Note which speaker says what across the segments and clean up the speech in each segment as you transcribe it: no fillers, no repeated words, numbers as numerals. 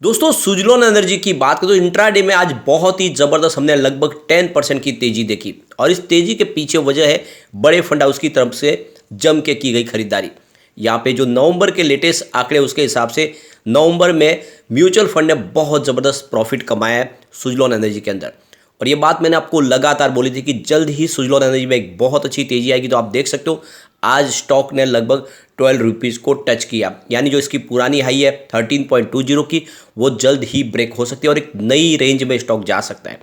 Speaker 1: दोस्तों सुजलोन एनर्जी की बात करें तो इंट्राडे में आज बहुत ही ज़बरदस्त हमने लगभग 10% की तेज़ी देखी और इस तेज़ी के पीछे वजह है बड़े फंड हाउस की तरफ से जम के की गई खरीदारी। यहाँ पे जो नवंबर के लेटेस्ट आंकड़े उसके हिसाब से नवंबर में म्यूचुअल फंड ने बहुत ज़बरदस्त प्रॉफिट कमाया है सुजलोन एनर्जी के अंदर। और ये बात मैंने आपको लगातार बोली थी कि जल्द ही सुजलोन एनर्जी में एक बहुत अच्छी तेज़ी आएगी। तो आप देख सकते हो आज स्टॉक ने लगभग 12 रुपीज़ को टच किया, यानी जो इसकी पुरानी हाई है 13.20 की वो जल्द ही ब्रेक हो सकती है और एक नई रेंज में स्टॉक जा सकता है।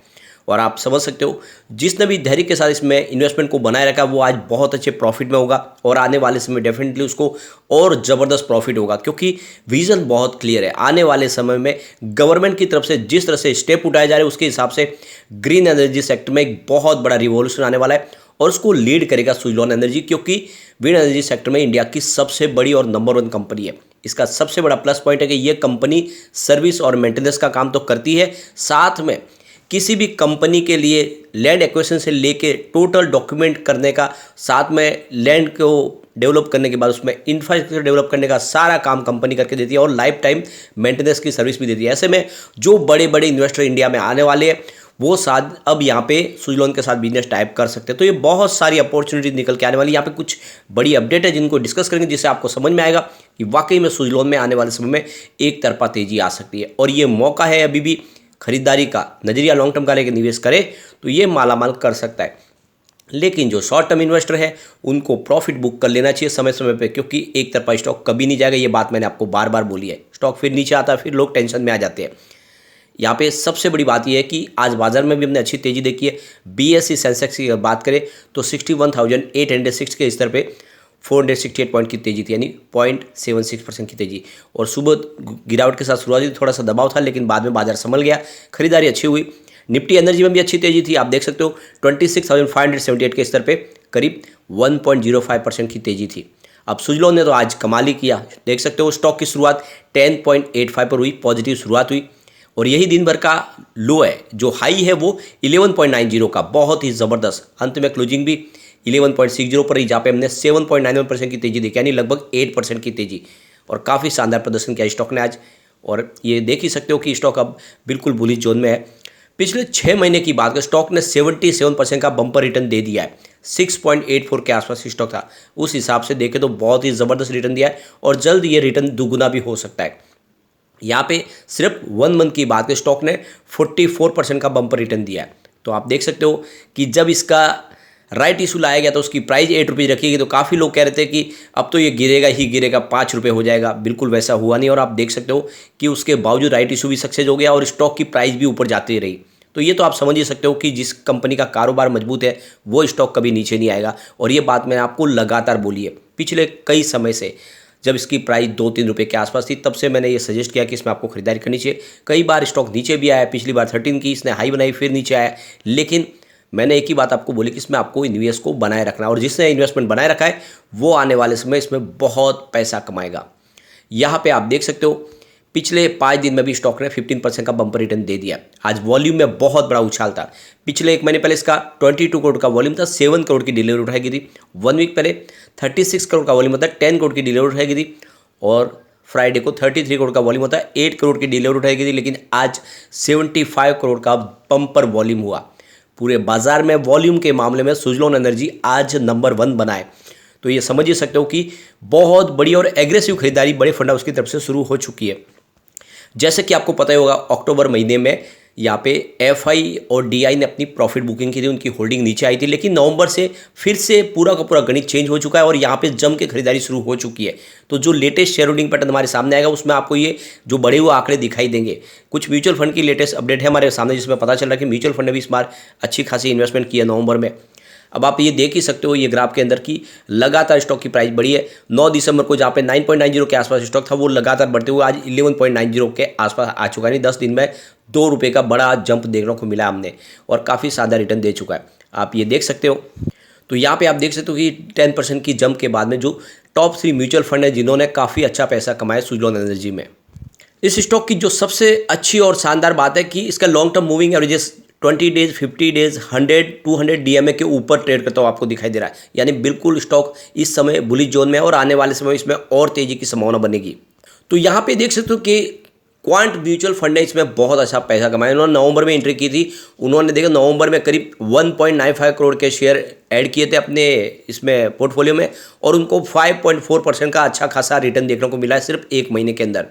Speaker 1: और आप समझ सकते हो जिसने भी धैर्य के साथ इसमें इन्वेस्टमेंट को बनाए रखा वो आज बहुत अच्छे प्रॉफिट में होगा और आने वाले समय डेफिनेटली उसको और ज़बरदस्त प्रॉफिट होगा, क्योंकि विजन बहुत क्लियर है। आने वाले समय में गवर्नमेंट की तरफ से जिस तरह से स्टेप उठाए जा रहे हैं उसके हिसाब से ग्रीन एनर्जी सेक्टर में एक बहुत बड़ा रिवॉल्यूशन आने वाला है और उसको लीड करेगा सुजलोन एनर्जी, क्योंकि विंड एनर्जी सेक्टर में इंडिया की सबसे बड़ी और नंबर 1 कंपनी है। इसका सबसे बड़ा प्लस पॉइंट है कि ये कंपनी सर्विस और मेंटेनेंस का काम तो करती है, साथ में किसी भी कंपनी के लिए लैंड एक्विजिशन से लेके टोटल डॉक्यूमेंट करने का, साथ में लैंड को डेवलप करने के बाद उसमें इंफ्रास्ट्रक्चर डेवलप करने का सारा काम कंपनी करके देती है और लाइफ टाइम मेंटेनेंस की सर्विस भी देती है। ऐसे में जो बड़े बड़े इन्वेस्टर इंडिया में आने वाले हैं वो साथ अब यहाँ पे सुजलोन के साथ बिजनेस टाइप कर सकते हैं। तो ये बहुत सारी अपॉर्चुनिटी निकल के आने वाली। यहाँ पे कुछ बड़ी अपडेट है जिनको डिस्कस करेंगे, जिससे आपको समझ में आएगा कि वाकई में सुजलोन में आने वाले समय में एक तरफा तेजी आ सकती है और ये मौका है अभी भी खरीदारी का। नजरिया लॉन्ग टर्म का लेकर निवेश करे तो ये मालामाल कर सकता है, लेकिन जो शॉर्ट टर्म इन्वेस्टर है उनको प्रॉफिट बुक कर लेना चाहिए समय समय पे, क्योंकि एक तरफा स्टॉक कभी नहीं जाएगा। ये बात मैंने आपको बार बार बोली है। स्टॉक फिर नीचे आता है, फिर लोग टेंशन में आ जाते हैं। यहाँ पे सबसे बड़ी बात यह है कि आज बाजार में भी हमने अच्छी तेजी देखी है। बीएसई सेंसेक्स की बात करें तो 61,806 के स्तर पे 468 पॉइंट की तेजी थी, यानी 0.76% की तेजी। और सुबह गिरावट के साथ शुरुआत हुई, थोड़ा सा दबाव था, लेकिन बाद में बाजार संभल गया, खरीदारी अच्छी हुई। निफ्टी एनर्जी में भी अच्छी तेजी थी। आप देख सकते हो 26,578 के स्तर पे करीब 1.05% की तेजी थी। अब सुजलोन ने तो आज कमाल ही किया। देख सकते हो स्टॉक की शुरुआत 10.85 पर हुई, पॉजिटिव शुरुआत हुई और यही दिन भर का लो है। जो हाई है वो 11.90 का, बहुत ही ज़बरदस्त। अंत में क्लोजिंग भी 11.60 पर ही, जहाँ पे हमने 7.91% की तेजी देखी, यानी लगभग 8% की तेजी। और काफ़ी शानदार प्रदर्शन किया स्टॉक ने आज। और ये देख ही सकते हो कि स्टॉक अब बिल्कुल बुलिश जोन में है। पिछले 6 महीने की बात करें, स्टॉक ने 77% का बम्पर रिटर्न दे दिया है। 6.84 के आसपास स्टॉक था, उस हिसाब से देखें तो बहुत ही ज़बरदस्त रिटर्न दिया है और जल्द ये रिटर्न दुगुना भी हो सकता है। यहाँ पे सिर्फ 1 मंथ की बात करें, स्टॉक ने 44% का बम्पर रिटर्न दिया है। तो आप देख सकते हो कि जब इसका राइट इशू लाया गया तो उसकी प्राइस 8 रुपीज़ रखी गई, तो काफ़ी लोग कह रहे थे कि अब तो ये गिरेगा ही गिरेगा, 5 रुपये हो जाएगा। बिल्कुल वैसा हुआ नहीं और आप देख सकते हो कि उसके बावजूद राइट इशू भी सक्सेस हो गया और स्टॉक की प्राइस भी ऊपर जाती रही। तो ये तो आप समझ ही सकते हो कि जिस कंपनी का कारोबार मजबूत है वो स्टॉक कभी नीचे नहीं आएगा। और ये बात मैंने आपको लगातार बोली है पिछले कई समय से। जब इसकी प्राइस 2-3 रुपये के आसपास थी तब से मैंने ये सजेस्ट किया कि इसमें आपको खरीदारी करनी चाहिए। कई बार स्टॉक नीचे भी आया, पिछली बार 13 की इसने हाई बनाई फिर नीचे आया, लेकिन मैंने एक ही बात आपको बोली कि इसमें आपको इन्वेस्ट को बनाए रखना, और जिसने इन्वेस्टमेंट बनाए रखा है वो आने वाले समय इसमें बहुत पैसा कमाएगा। यहाँ पे आप देख सकते हो पिछले 5 दिन में भी स्टॉक ने 15% का बम्पर रिटर्न दे दिया। आज वॉल्यूम में बहुत बड़ा उछाल था। पिछले 1 महीने पहले इसका 22 करोड़ का वॉल्यूम था, 7 करोड़ की डिलीवरी उठाई गई थी। 1 वीक पहले 36 करोड़ का वॉल्यूम होता है, 10 करोड़ की डिलीवरी उठाई गई थी। और फ्राइडे को 33 करोड़ का वॉल्यूम होता है, 8 करोड़ की डिलीवरी उठाई गई थी। लेकिन आज 75 करोड़ का बम्पर वॉल्यूम हुआ। पूरे बाजार में वॉल्यूम के मामले में सुजलोन एनर्जी आज नंबर 1 बना है। तो ये समझ ही सकते हो कि बहुत बड़ी और एग्रेसिव खरीदारी बड़े फंड हाउस की तरफ से शुरू हो चुकी है। जैसे कि आपको पता ही होगा अक्टूबर महीने में यहाँ पे एफआई और डीआई ने अपनी प्रॉफिट बुकिंग की थी, उनकी होल्डिंग नीचे आई थी। लेकिन नवंबर से फिर से पूरा का पूरा गणित चेंज हो चुका है और यहाँ पे जम के खरीदारी शुरू हो चुकी है। तो जो लेटेस्ट शेयर होल्डिंग पैटर्न हमारे सामने आएगा उसमें आपको ये जो बढ़े हुए आंकड़े दिखाई देंगे। कुछ म्यूचुअल फंड की लेटेस्ट अपडेट है हमारे सामने, जिसमें पता चल रहा है कि म्यूचुअल फंड ने भी इस बार अच्छी खासी इन्वेस्टमेंट की है नवंबर में। अब आप ये देख ही सकते हो ये ग्राफ के अंदर की लगातार स्टॉक की प्राइस बढ़ी है। 9 दिसंबर को जहाँ पे 9.90 के आसपास स्टॉक था वो लगातार बढ़ते हुए आज 11.90 के आसपास आ चुका है। 10 दिन में 2 रुपये का बड़ा जंप देखने को मिला हमने और काफ़ी शानदार रिटर्न दे चुका है, आप ये देख सकते हो। तो यहाँ पे आप देख सकते हो कि 10% की जंप के बाद में जो टॉप 3 म्यूचुअल फंड है जिन्होंने काफ़ी अच्छा पैसा कमाया सुजलोन एनर्जी में। इस स्टॉक की जो सबसे अच्छी और शानदार बात है कि इसका long term moving averages 20 days, 50 days, 100, 200 DMA के ऊपर ट्रेड करता हुआ आपको दिखाई दे रहा है। यानी बिल्कुल स्टॉक इस समय बुलिश जोन में है और आने वाले समय इसमें और तेजी की संभावना बनेगी। तो यहाँ पे देख सकते हो कि क्वांट म्यूचुअल फंड ने इसमें बहुत अच्छा पैसा कमाया। उन्होंने नवंबर में एंट्री की थी। उन्होंने देखा नवंबर में करीब 1.95 करोड़ के शेयर ऐड किए थे अपने इसमें पोर्टफोलियो में, और उनको 5.4% का अच्छा खासा रिटर्न देखने को मिला है सिर्फ एक महीने के अंदर।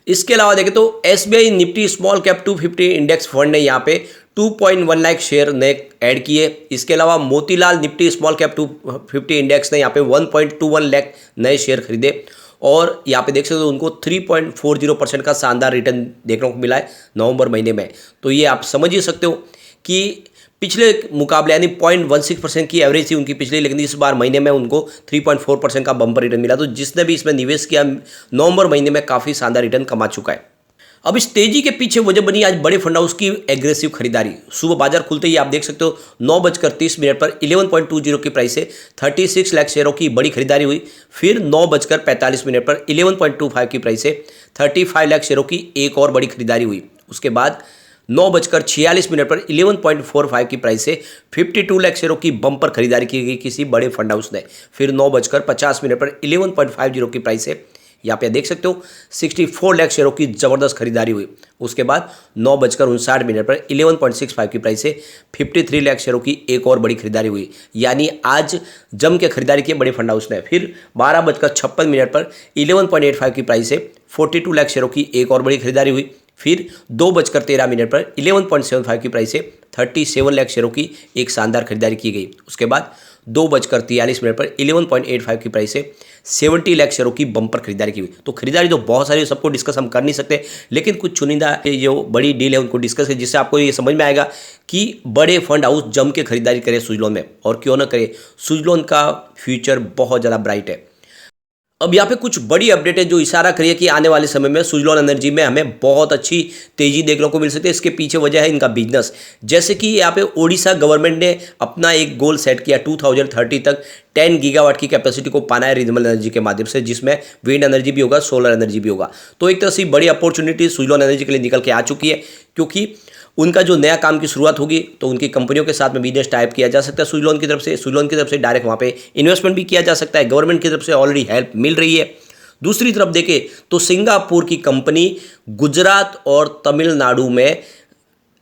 Speaker 1: इसके अलावा देखें तो SBI Nifty small cap 250 index fund ने यहाँ पे 2.1 लाख शेयर नए ऐड किए। इसके अलावा Motilal Nifty small cap 250 index ने यहाँ पे 1.21 लाख नए शेयर खरीदे, और यहाँ पे देख सकते हो उनको 3.40% का शानदार रिटर्न देखने को मिला है नवंबर महीने में। तो ये आप समझ ही सकते हो कि पिछले मुकाबले यानी 0.16% की एवरेज थी उनकी पिछली, लेकिन इस बार महीने में उनको 3.4% का बम्पर रिटर्न मिला। तो जिसने भी इसमें निवेश किया नवंबर महीने में काफ़ी शानदार रिटर्न कमा चुका है। अब इस तेजी के पीछे वजह बनी आज बड़े फंड हाउस की एग्रेसिव खरीदारी। सुबह बाजार खुलते ही आप देख सकते हो 9:30 पर 11.20 की प्राइस से 36 लाख शेयरों की बड़ी खरीदारी हुई। फिर 9:45 पर 11.25 की प्राइस से 35 लाख शेयरों की एक और बड़ी खरीदारी हुई। उसके बाद 9:46 पर 11.45 की प्राइस से 52 लाख शेयरों की बम्पर खरीदारी की गई किसी बड़े फंड हाउस ने। फिर 9:50 पर 11.50 की प्राइस से यहाँ पे देख सकते हो 64 लाख शेयरों की जबरदस्त खरीदारी हुई। उसके बाद 9:59 पर 11.65 की प्राइस से 53 लाख शेयरों की एक और बड़ी खरीदारी हुई। यानी आज जम के खरीदारी की बड़े फंड हाउस ने। फिर 12:56 पर 11.85 की प्राइस से 42 लाख शेयरों की एक और बड़ी खरीदारी हुई। फिर 2:13 पर 11.75 की प्राइस से 37 लाख शेयरों की एक शानदार खरीदारी की गई। उसके बाद 2:43 पर 11.85 की प्राइस से 70 लाख शेयरों की बम्पर खरीदारी की हुई। तो खरीदारी तो बहुत सारी, सबको डिस्कस हम कर नहीं सकते, लेकिन कुछ चुनिंदा जो बड़ी डील है उनको डिस्कस करें, जिससे आपको ये समझ में आएगा कि बड़े फंड हाउस जम के खरीदारी करे सुजलॉन में, और क्यों ना करे। सुजलॉन का फ्यूचर बहुत ज़्यादा ब्राइट है। अब यहाँ पे कुछ बड़ी अपडेट है जो इशारा करिए कि आने वाले समय में सुजलॉन एनर्जी में हमें बहुत अच्छी तेजी देखने को मिल सकती है। इसके पीछे वजह है इनका बिजनेस। जैसे कि यहाँ पे ओडिशा गवर्नमेंट ने अपना एक गोल सेट किया 2030 तक 10 गीगावाट की कैपेसिटी को पाना है रिन्यूएबल एनर्जी के माध्यम से, जिसमें विंड एनर्जी भी होगा, सोलर एनर्जी भी होगा। तो एक तरह से बड़ी अपॉर्चुनिटी सुजलॉन एनर्जी के लिए निकल के आ चुकी है, क्योंकि उनका जो नया काम की शुरुआत होगी तो उनकी कंपनियों के साथ में बिजनेस टाइप किया जा सकता है सुजलॉन की तरफ से। सुजलॉन की तरफ से डायरेक्ट वहाँ पे इन्वेस्टमेंट भी किया जा सकता है। गवर्नमेंट की तरफ से ऑलरेडी हेल्प मिल रही है। दूसरी तरफ देखें तो सिंगापुर की कंपनी गुजरात और तमिलनाडु में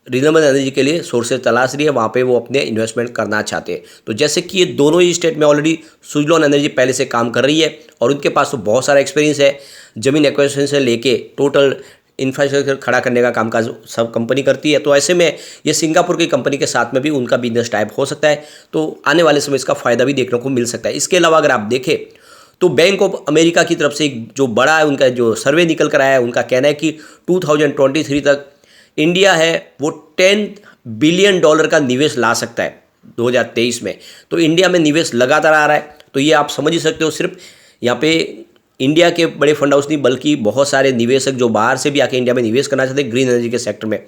Speaker 1: रिन्यूएबल एनर्जी के लिए सोर्सेज तलाश रही है, वहाँ पे वो अपने इन्वेस्टमेंट करना चाहते हैं। तो जैसे कि ये दोनों ही स्टेट में ऑलरेडी सुजलॉन एनर्जी पहले से काम कर रही है, और उनके पास तो बहुत सारा एक्सपीरियंस है। ज़मीन एक्विजिशन से लेके टोटल इंफ्रास्ट्रक्चर खड़ा करने का कामकाज सब कंपनी करती है। तो ऐसे में ये सिंगापुर की कंपनी के साथ में भी उनका बिजनेस टाइप हो सकता है। तो आने वाले समय इसका फ़ायदा भी देखने को मिल सकता है। इसके अलावा अगर आप देखें तो बैंक ऑफ अमेरिका की तरफ से जो बड़ा है उनका जो सर्वे निकल कर आया है, उनका कहना है कि 2023 तक इंडिया है वो $10 बिलियन का निवेश ला सकता है 2023 में। तो इंडिया में निवेश लगातार आ रहा है। तो ये आप समझ ही सकते हो, सिर्फ यहाँ पे इंडिया के बड़े फंड हाउस नहीं बल्कि बहुत सारे निवेशक जो बाहर से भी आके इंडिया में निवेश करना चाहते हैं ग्रीन एनर्जी के सेक्टर में।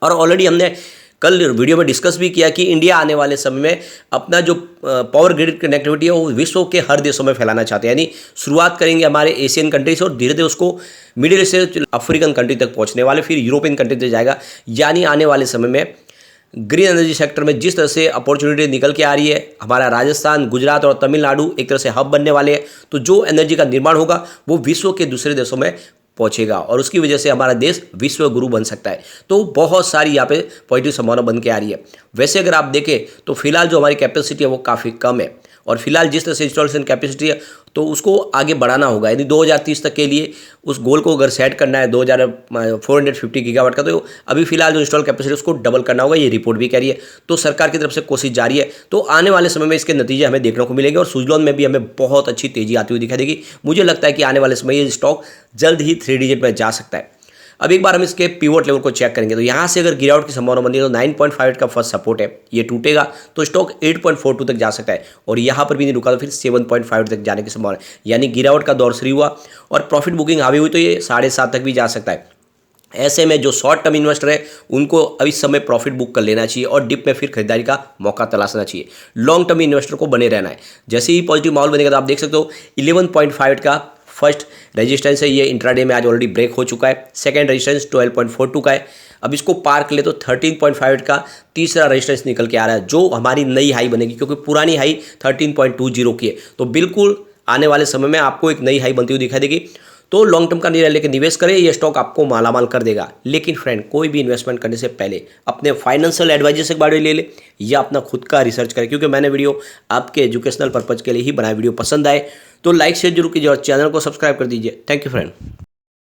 Speaker 1: और ऑलरेडी हमने कल वीडियो में डिस्कस भी किया कि इंडिया आने वाले समय में अपना जो पावर ग्रिड कनेक्टिविटी है वो विश्व के हर देशों में फैलाना चाहते हैं। यानी शुरुआत करेंगे हमारे एशियन कंट्री से और धीरे धीरे उसको मिडिल ईस्ट से अफ्रीकन कंट्री तक पहुंचने वाले, फिर यूरोपियन कंट्री तक जाएगा। यानी आने वाले समय में ग्रीन एनर्जी सेक्टर में जिस तरह से अपॉर्चुनिटी निकल के आ रही है, हमारा राजस्थान, गुजरात और तमिलनाडु एक तरह से हब बनने वाले हैं। तो जो एनर्जी का निर्माण होगा वो विश्व के दूसरे देशों में पहुंचेगा, और उसकी वजह से हमारा देश विश्व गुरु बन सकता है। तो बहुत सारी यहाँ पे पॉजिटिव संभावना बन के आ रही है। वैसे अगर आप देखें तो फिलहाल जो हमारी कैपेसिटी है वो काफ़ी कम है, और फिलहाल जिस तरह से इंस्टॉलेशन कैपेसिटी है तो उसको आगे बढ़ाना होगा। यानी 2030 तक के लिए उस गोल को अगर सेट करना है 2450 गीगावाट का, तो अभी फिलहाल जो इंस्टॉल कैपेसिटी उसको डबल करना होगा, ये रिपोर्ट भी कह रही है। तो सरकार की तरफ से कोशिश जारी है। तो आने वाले समय में इसके नतीजे हमें देखने को मिलेंगे, और सुजलॉन में भी हमें बहुत अच्छी तेजी आती हुई दिखाई देगी। मुझे लगता है कि आने वाले समय ये स्टॉक जल्द ही 3 डिजिट में जा सकता है। अब एक बार हम इसके पिवट लेवल को चेक करेंगे तो यहाँ से अगर गिरावट की संभावना बनती है तो 9.58 का फर्स्ट सपोर्ट है, ये टूटेगा तो स्टॉक 8.42 तक जा सकता है, और यहाँ पर भी नहीं रुका तो फिर 7.5 तक जाने की संभावना है। यानी गिरावट का दौर शुरू हुआ और प्रॉफिट बुकिंग हावी हुई तो ये 7.5 तक भी जा सकता है। ऐसे में जो शॉर्ट टर्म इन्वेस्टर है उनको अब इस समय प्रॉफिट बुक कर लेना चाहिए और डिप में फिर खरीदारी का मौका तलाशना चाहिए। लॉन्ग टर्म इन्वेस्टर को बने रहना है। जैसे ही पॉजिटिव माहौल बनेगा तो आप देख सकते हो 11.58 का फर्स्ट रेजिस्टेंस है, ये इंट्राडे में आज ऑलरेडी ब्रेक हो चुका है। सेकंड रेजिस्टेंस 12.42 का है। अब इसको पार कर ले तो 13.58 का तीसरा रेजिस्टेंस निकल के आ रहा है, जो हमारी नई हाई बनेगी, क्योंकि पुरानी हाई 13.20 की है। तो बिल्कुल आने वाले समय में आपको एक नई हाई बनती हुई दिखाई देगी। तो लॉन्ग टर्म का निर्णय लेकर निवेश करें, ये स्टॉक आपको मालामाल कर देगा। लेकिन फ्रेंड, कोई भी इन्वेस्टमेंट करने से पहले अपने फाइनेंशियल एडवाइजर से बारे में ले ले या अपना खुद का रिसर्च करें, क्योंकि मैंने वीडियो आपके एजुकेशनल पर्पज के लिए ही बनाया। वीडियो पसंद आए तो लाइक शेयर जरूर कीजिए और चैनल को सब्सक्राइब कर दीजिए। Thank you friend.